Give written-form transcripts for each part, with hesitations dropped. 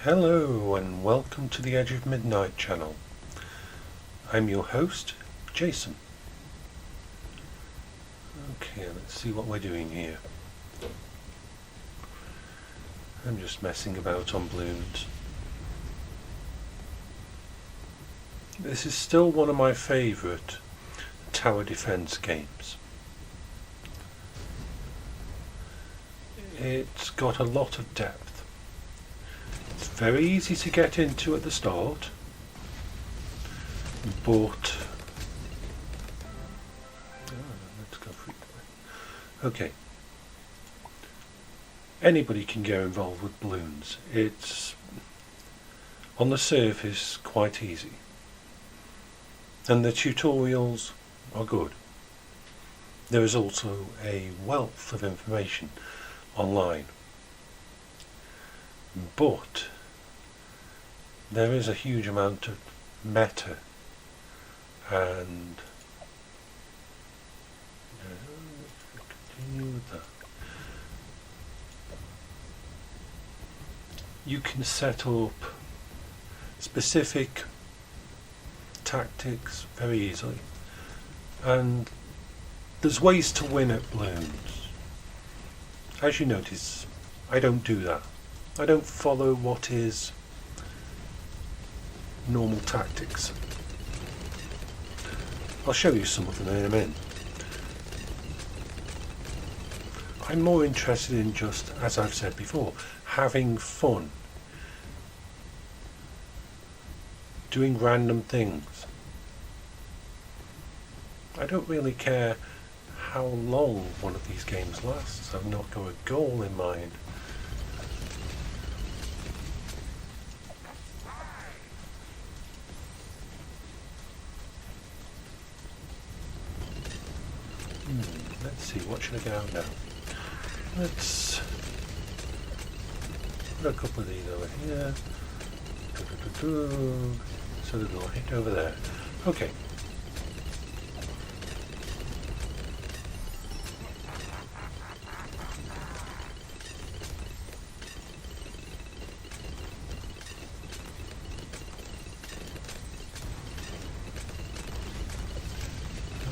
Hello and welcome to the Edge of Midnight channel. I'm your host, Jason. Okay, let's see what we're doing here. I'm just messing about on Bloons. This is still one of my favourite tower defence games. It's got a lot of depth. It's very easy to get into at the start, but let's go for it. Okay, anybody can get involved with Bloons. It's on the surface quite easy, and the tutorials are good. There is also a wealth of information online. But there is a huge amount of meta and continue with that. You can set up specific tactics very easily, and there's ways to win at Bloons. As you notice, I don't do that. I don't follow what is normal tactics. I'll show you some of them in a minute. I'm more interested in just, as I've said before, having fun. Doing random things. I don't really care how long one of these games lasts. I've not got a goal in mind. Let's see, what should I go now? Let's put a couple of these over here. So they'll go hit over there. Okay.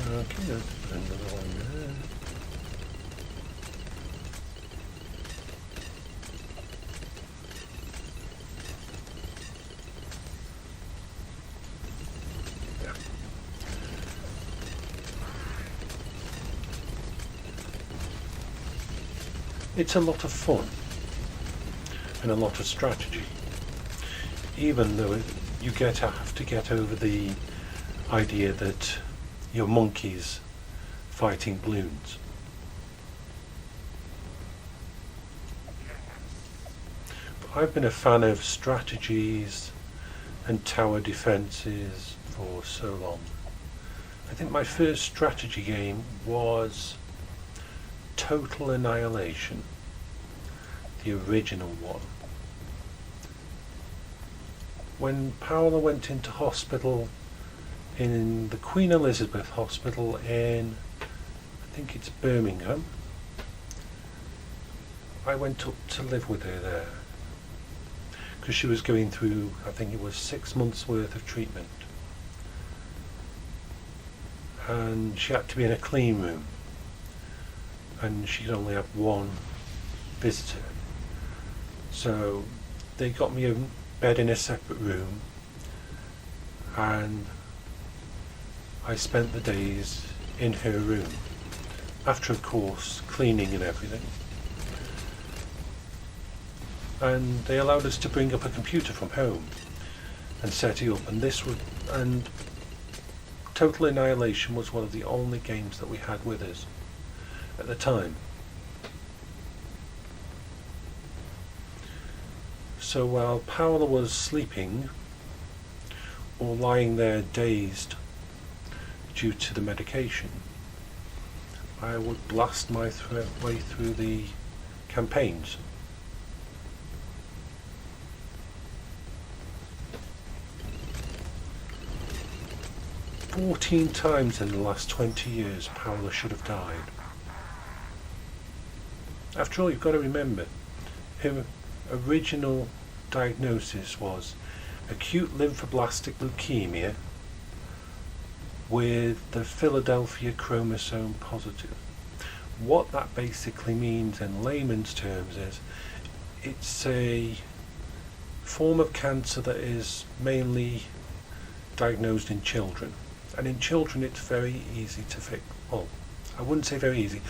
Okay, let's put another one there. Yeah. It's a lot of fun and a lot of strategy, even though you have to get over the idea that you're monkeys fighting Bloons. But I've been a fan of strategies and tower defences for so long. I think my first strategy game was Total Annihilation, the original one. When Paola went into hospital in the Queen Elizabeth Hospital in, I think it's Birmingham, I went up to live with her there because she was going through, I think it was 6 months worth of treatment, and she had to be in a clean room, and she'd only have one visitor, so they got me a bed in a separate room, and I spent the days in her room, after of course cleaning and everything. And they allowed us to bring up a computer from home and set it up, and Total Annihilation was one of the only games that we had with us at the time. So while Paola was sleeping or lying there dazed due to the medication, I would blast my way through the campaigns. "14 times in the last 20 years Paola should have died. After all, you've got to remember, her original diagnosis was acute lymphoblastic leukemia with the Philadelphia chromosome positive. What that basically means in layman's terms is it's a form of cancer that is mainly diagnosed in children. And in children it's very easy to fix. Well, I wouldn't say very easy,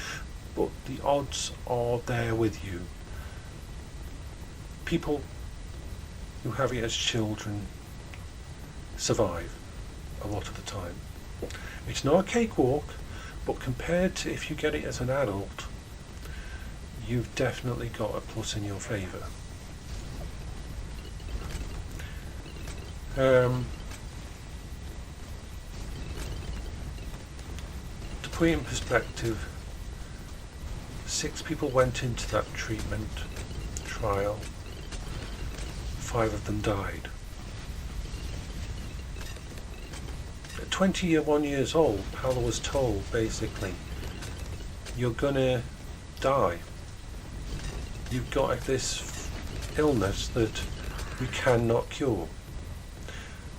but the odds are there with you. People who have it as children survive a lot of the time. It's not a cakewalk, but compared to if you get it as an adult, you've definitely got a plus in your favour. To put it in perspective, 6 people went into that treatment trial, 5 of them died. At 21 years old, Paula was told basically, you're gonna die. You've got this illness that we cannot cure.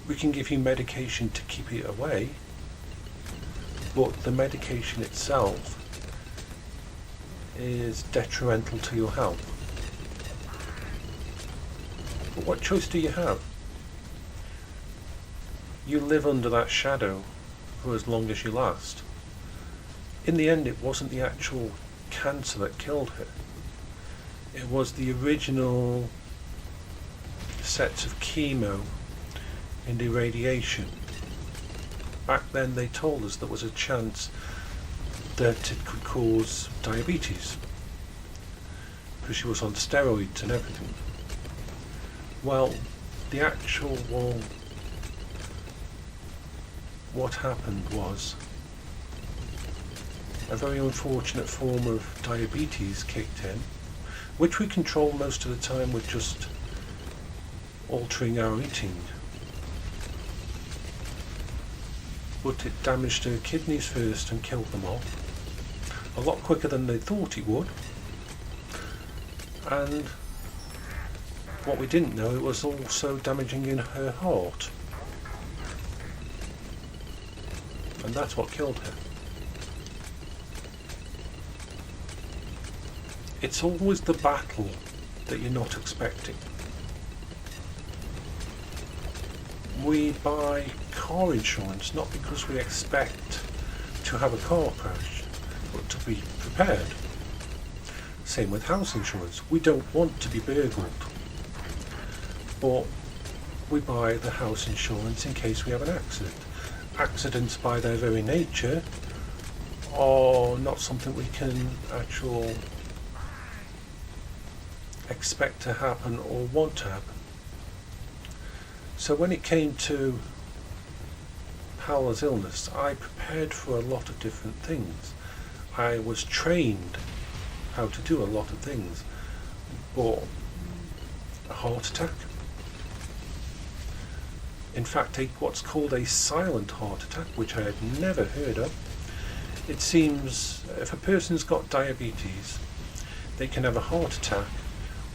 We can give you medication to keep it away, but the medication itself is detrimental to your health. But what choice do you have? You live under that shadow for as long as you last. In the end, it wasn't the actual cancer that killed her. It was the original sets of chemo and irradiation. Back then they told us there was a chance that it could cause diabetes because she was on steroids and everything. Well, the actual what happened was a very unfortunate form of diabetes kicked in, which we control most of the time with just altering our eating. But it damaged her kidneys first and killed them off a lot quicker than they thought it would. And what we didn't know, it was also damaging in her heart. And that's what killed her. It's always the battle that you're not expecting. We buy car insurance not because we expect to have a car crash, but to be prepared. Same with house insurance. We don't want to be burgled, but we buy the house insurance in case we have an accident. Accidents by their very nature are not something we can actually expect to happen or want to happen. So when it came to Paula's illness, I prepared for a lot of different things. I was trained how to do a lot of things, but a heart attack. In fact, what's called a silent heart attack, which I had never heard of. It seems if a person's got diabetes, they can have a heart attack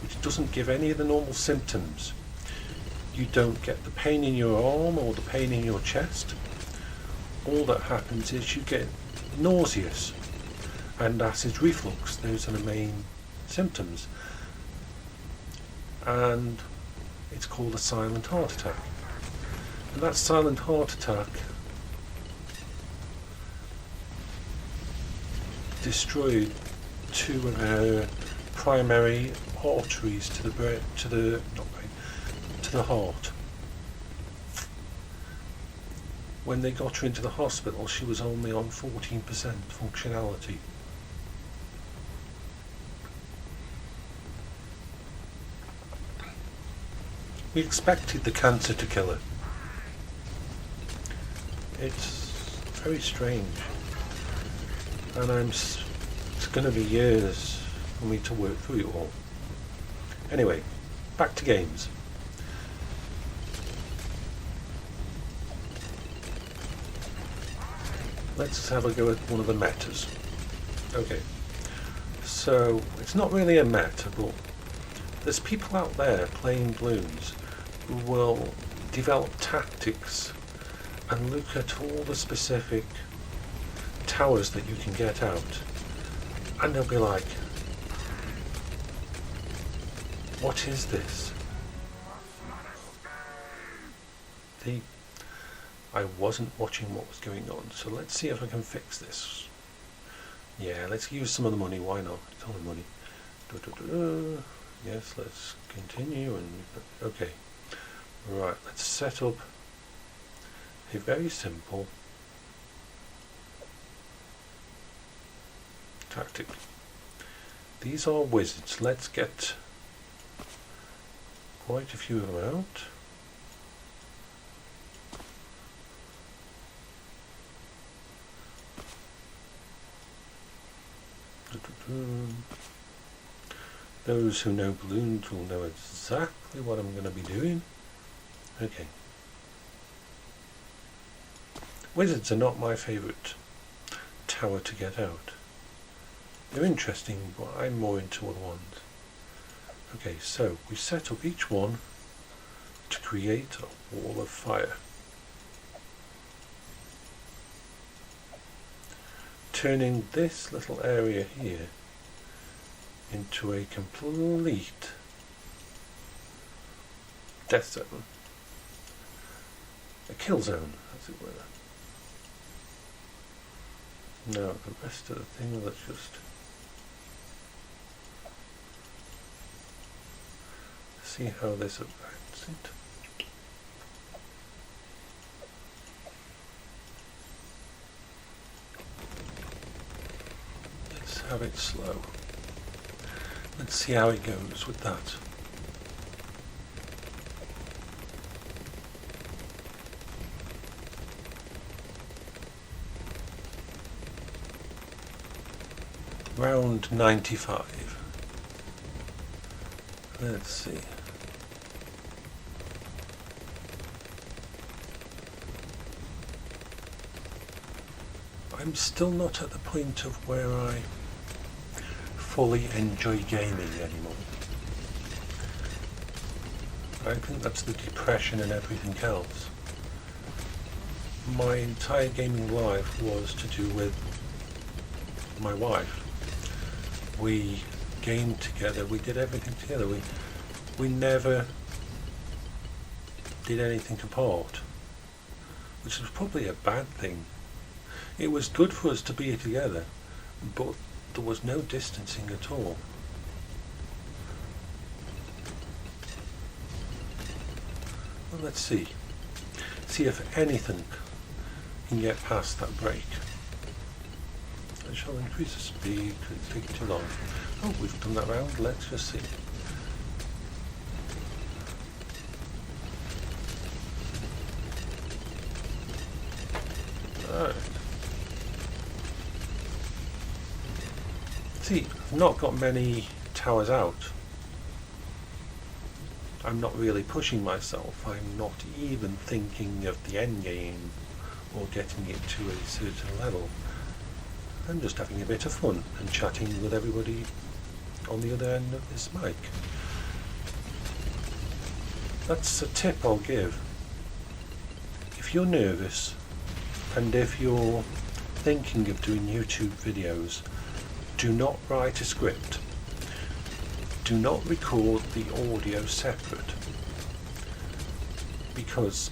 which doesn't give any of the normal symptoms. You don't get the pain in your arm or the pain in your chest. All that happens is you get nauseous and acid reflux. Those are the main symptoms. And it's called a silent heart attack. And that silent heart attack destroyed 2 of her primary arteries to the heart. When they got her into the hospital, she was only on 14% functionality. We expected the cancer to kill her. It's very strange, and it's going to be years for me to work through it all. Anyway, back to games. Let's have a go at one of the metas. Okay, so it's not really a meta, but There's people out there playing Bloons who will develop tactics and look at all the specific towers that you can get out, and they'll be like, what is this? I wasn't watching what was going on, so let's see if I can fix this. Yeah, let's use some of the money, why not? It's only money. Yes, let's continue, and okay. Right, let's set up a very simple tactic. These are wizards. Let's get quite a few of them out. Those who know Bloons will know exactly what I'm going to be doing. Okay. Wizards are not my favourite tower to get out. They're interesting, but I'm more into other ones. Okay, so we set up each one to create a wall of fire. Turning this little area here into a complete death zone. A kill zone, as it were. Now the rest of the thing, let's just see how this affects it. Let's have it slow. Let's see how it goes with that. Round 95. Let's see. I'm still not at the point of where I fully enjoy gaming anymore. I think that's the depression and everything else. My entire gaming life was to do with my wife. We gamed together, we did everything together, we never did anything apart, which was probably a bad thing. It was good for us to be together, but there was no distancing at all. Well, let's see if anything can get past that break. I shall increase the speed, it's taking too long. Oh, we've done that round, let's just see. Alright. See, I've not got many towers out. I'm not really pushing myself. I'm not even thinking of the end game or getting it to a certain level. I'm just having a bit of fun and chatting with everybody on the other end of this mic. That's a tip I'll give. If you're nervous and if you're thinking of doing YouTube videos, do not write a script. Do not record the audio separate, because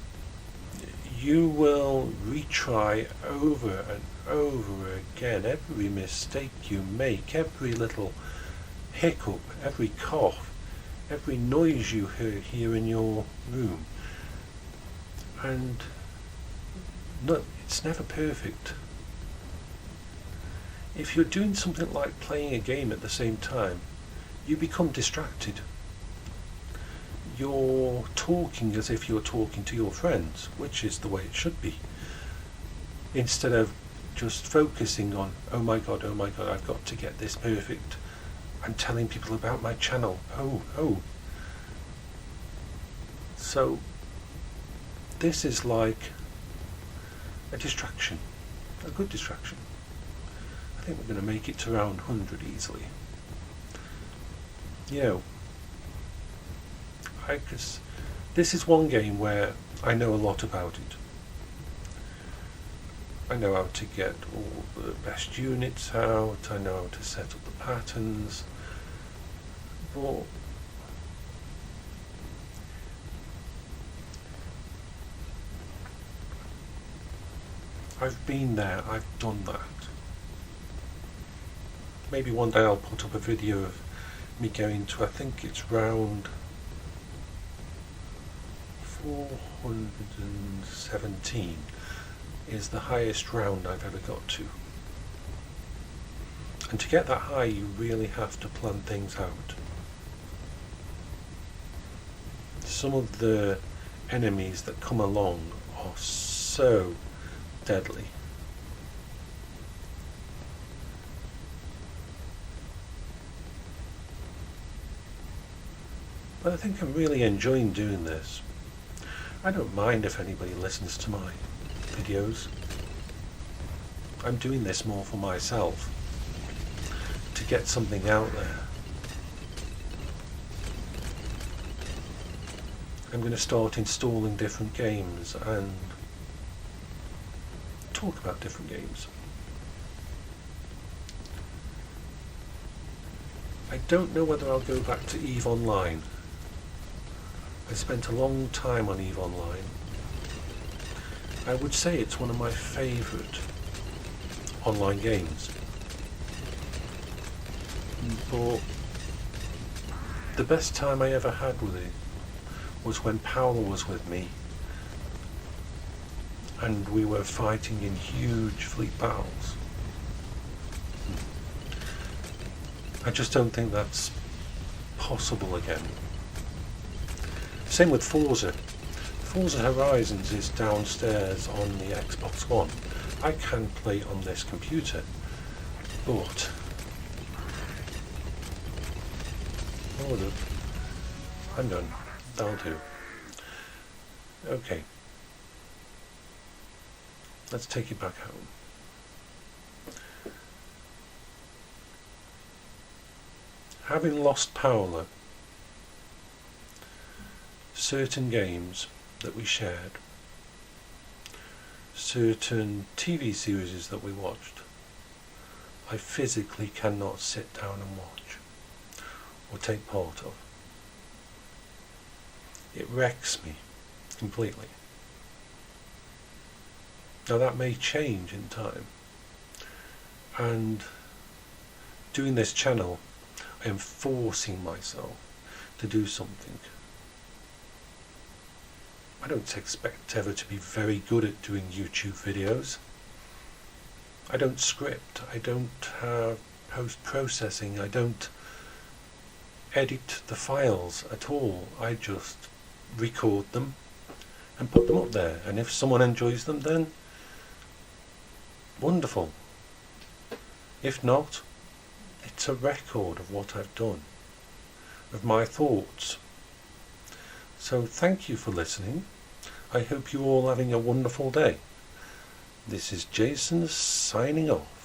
you will retry over and over again every mistake you make, every little hiccup, every cough, every noise you hear in your room. And no, it's never perfect. If you're doing something like playing a game at the same time, you become distracted. You're talking as if you're talking to your friends, which is the way it should be. Instead of just focusing on, oh my god, I've got to get this perfect. I'm telling people about my channel. Oh. So, this is like a distraction, a good distraction. I think we're going to make it to round 100 easily. You know, Because this is one game where I know a lot about it. I know how to get all the best units out, I know how to set up the patterns, but I've been there, I've done that. Maybe one day I'll put up a video of me going to, I think it's round 417 is the highest round I've ever got to. And to get that high, you really have to plan things out. Some of the enemies that come along are so deadly. But I think I'm really enjoying doing this. I don't mind if anybody listens to my videos. I'm doing this more for myself, to get something out there. I'm going to start installing different games and talk about different games. I don't know whether I'll go back to EVE Online. I spent a long time on EVE Online. I would say it's one of my favourite online games. But the best time I ever had with it was when Paula was with me and we were fighting in huge fleet battles. I just don't think that's possible again. Same with Forza. Forza Horizons is downstairs on the Xbox One. I can play it on this computer, but I'm done. That'll do. Okay. Let's take it back home. Having lost Paula, certain games that we shared, certain TV series that we watched, I physically cannot sit down and watch or take part of. It wrecks me completely. Now that may change in time, and doing this channel, I am forcing myself to do something. I don't expect ever to be very good at doing YouTube videos. I don't script, I don't have post-processing, I don't edit the files at all. I just record them and put them up there, and if someone enjoys them, then wonderful. If not, it's a record of what I've done, of my thoughts. So thank you for listening. I hope you're all having a wonderful day. This is Jason signing off.